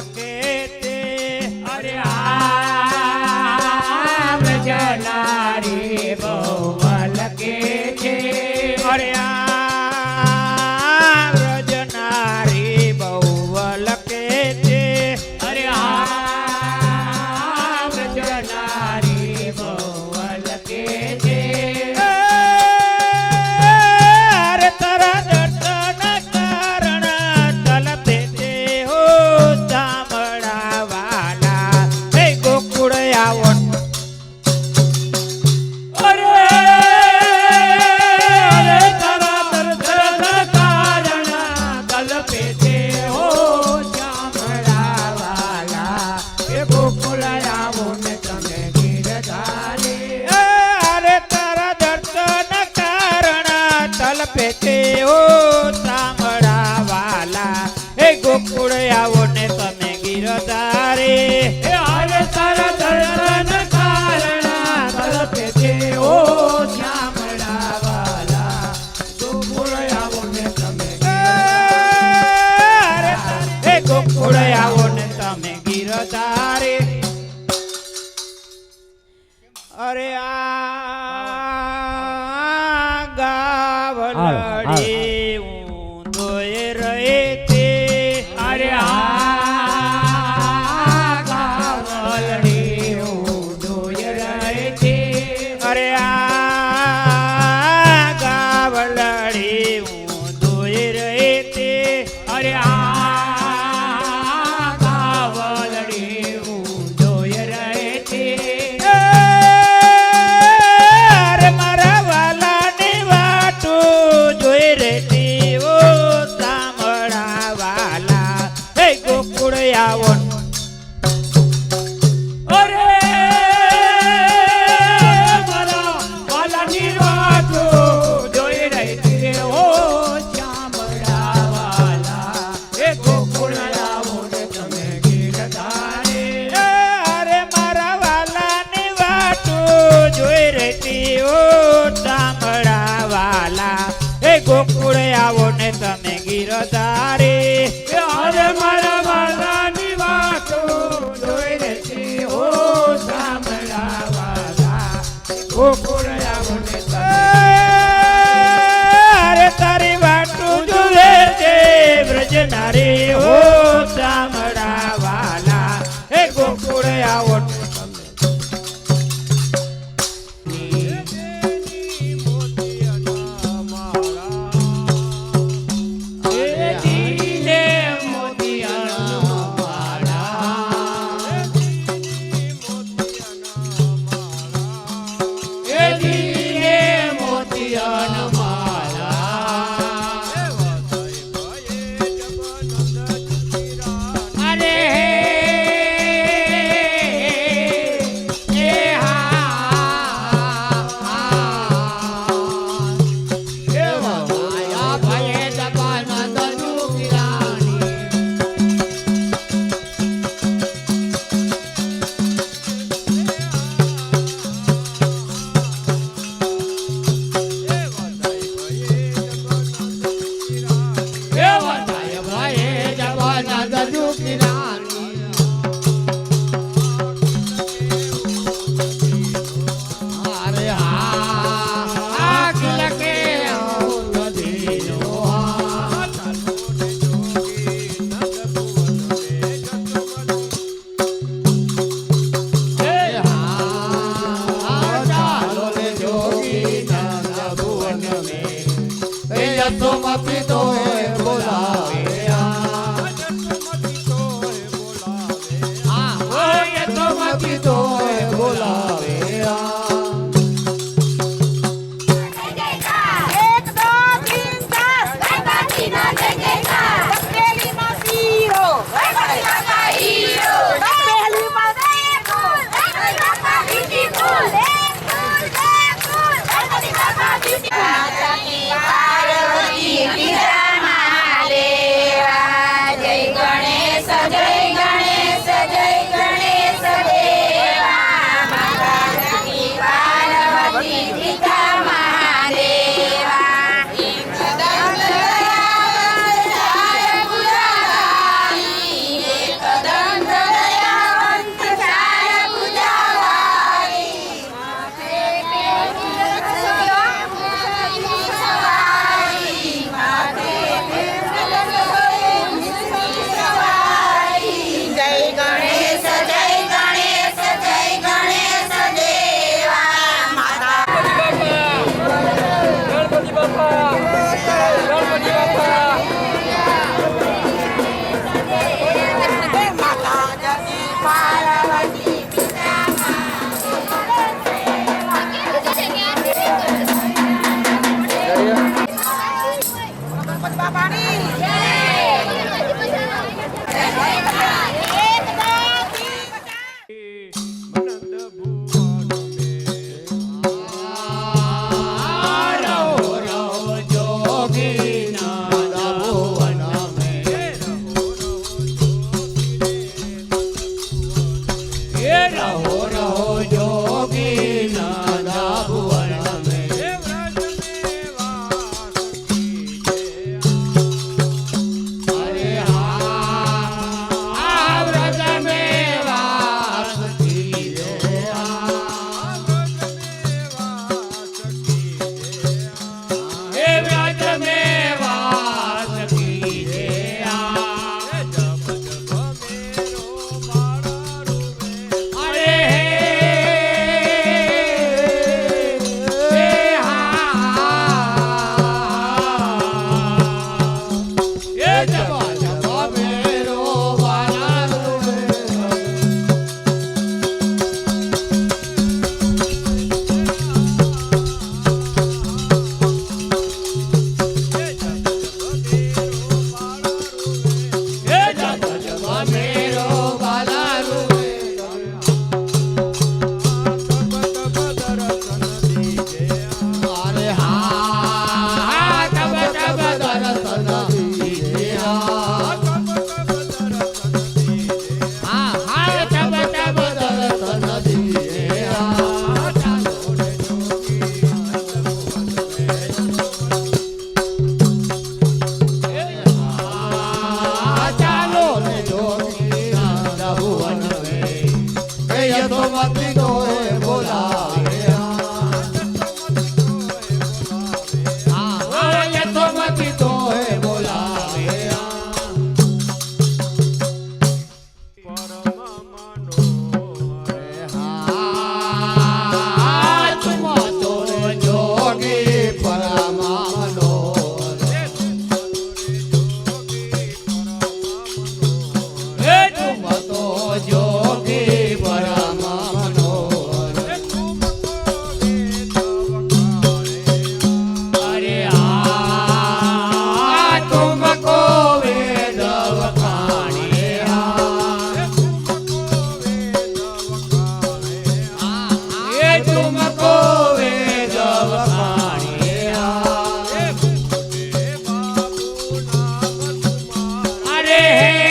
કે તે અરે વ્રજનારી બહુવલ કે છે અરે વ્રજનારી બહુવલ કે છે અરે વ્રજનારી બહુવલ કે છે અરે તારા દર્શન કારણ તલપે છે હો ચામડા વાલા હે ગોકુળ આવો પેટે ઓ ચામડા વાલા હે ગોકુળ આવો ને તમે ગિરધારે હરે તારા દર્શન કારણા તલપે છે ઓ શ્યામળા વાલા ગોકુળ આવો ને તમે હે ગોકુળ આવો ને તમે ગિરધારે અરે ગાવલડી ઊંધોએ રહે તે અરે ગાવલડી ઊંધોય રહે છે અરે ગાવલડી ઊંધોએ રહે તે અરે ગાવલડી ઊંધોય રહે છે અરે મારા વાલાની વાટું જોઈ રહેતી ઓ ચામડા વાલા હે ગોકુળ આવો અરે મારા વાલાની વાતો જોઈ રહી છે ઓ ચામડા વાલા એ ગોકુળ આવો ને તમે ગિરધારે અરે મારા વાલાની વાટું જોઈ રહેતી ઓ ચામડા વાલા હે ગોકુળ આવો ને તમે ગિરધારે અરે મારા વાલાની વાતો જોઈ રહી છે ઓ ચામડા વાલા ગોકુળ આવો ને તમે અરે તારી વાટું જોવે છે વ્રજનારી ઓ ચામડા વાલા હે ગોકુળ આવો જય ગણેશ દેવા જોગી પરમ મનોહર અરે તુમકો વેદ વખાણે એ તુમકો વેદ વખાણે અરે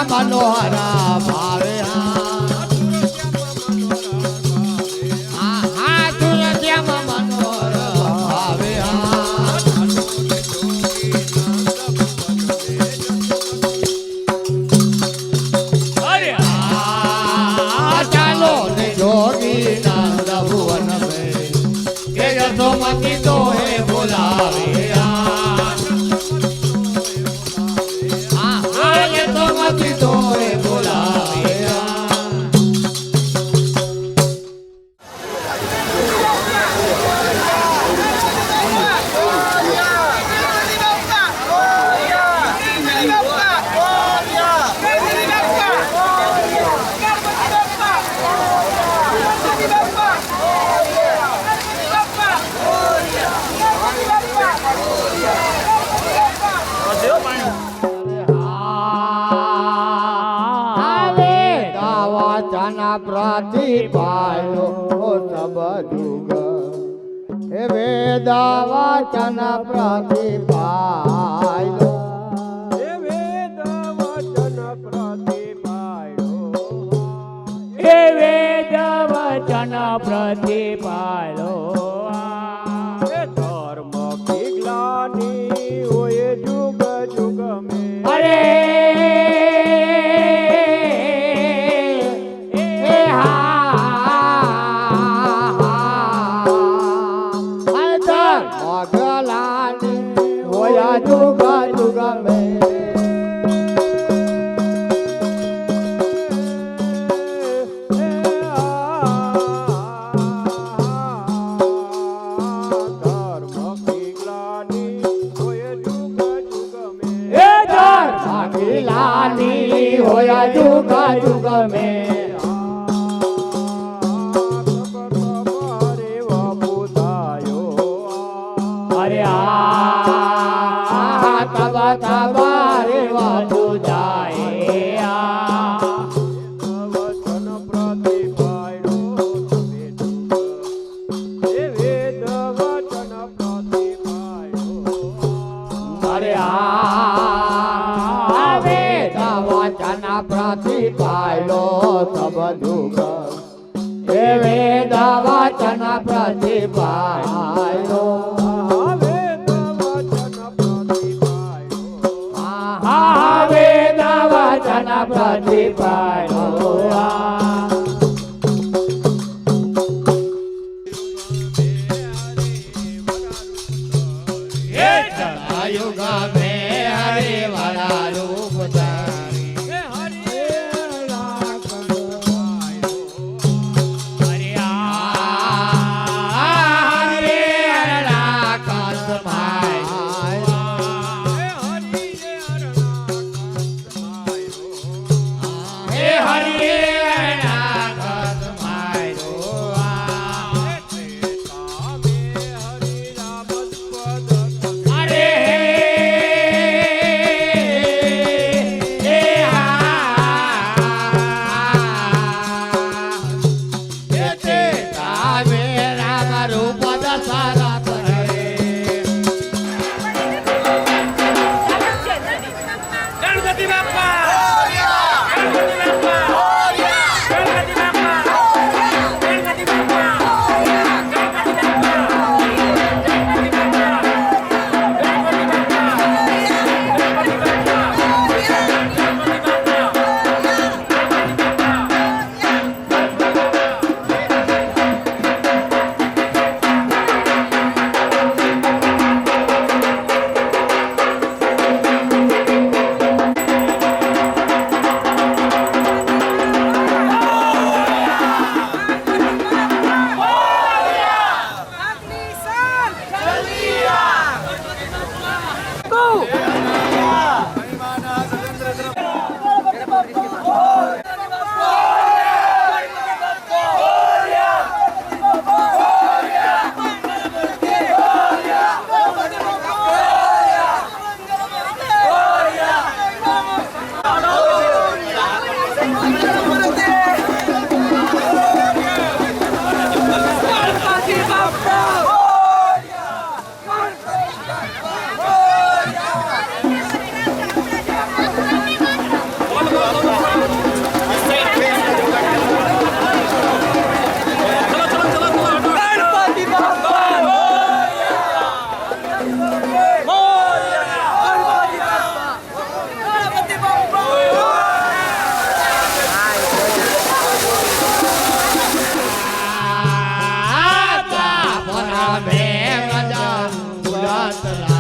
મનોહરા ભાવે તુલસ્યામાં મનોહરા ભાવે અરે ચાલો ને જોગી નંદ ભુવન में કે યશોમતી તો હે બોલાવે યશોમતી તો હે બોલાવે પ્રતિપાયો સબદુગ હે વેદ વચન પ્રતિપાયો હે વેદ વચન પ્રતિપાયો હે વેદ વચન પ્રતિપાયો હે ધર્મ કી ગ્લાની હોય જુગ જુગ મેં અરે जुगा जुगा में धर्म की ग्लानि होया जुगा जुगा में धर्म की ग्लानि होया जुगा जुगा में तबारे वाजू जाए वचन प्रतिपायो वेद वचन प्रतिपायो अरे वेद वचन प्रतिपायो सब दुग वेद वचन प्रतिपायो वेद वचन प्रतिपायो युग में हरे वाला रूप धारी हरे આતા ભરા બે ગજા ગુજરાત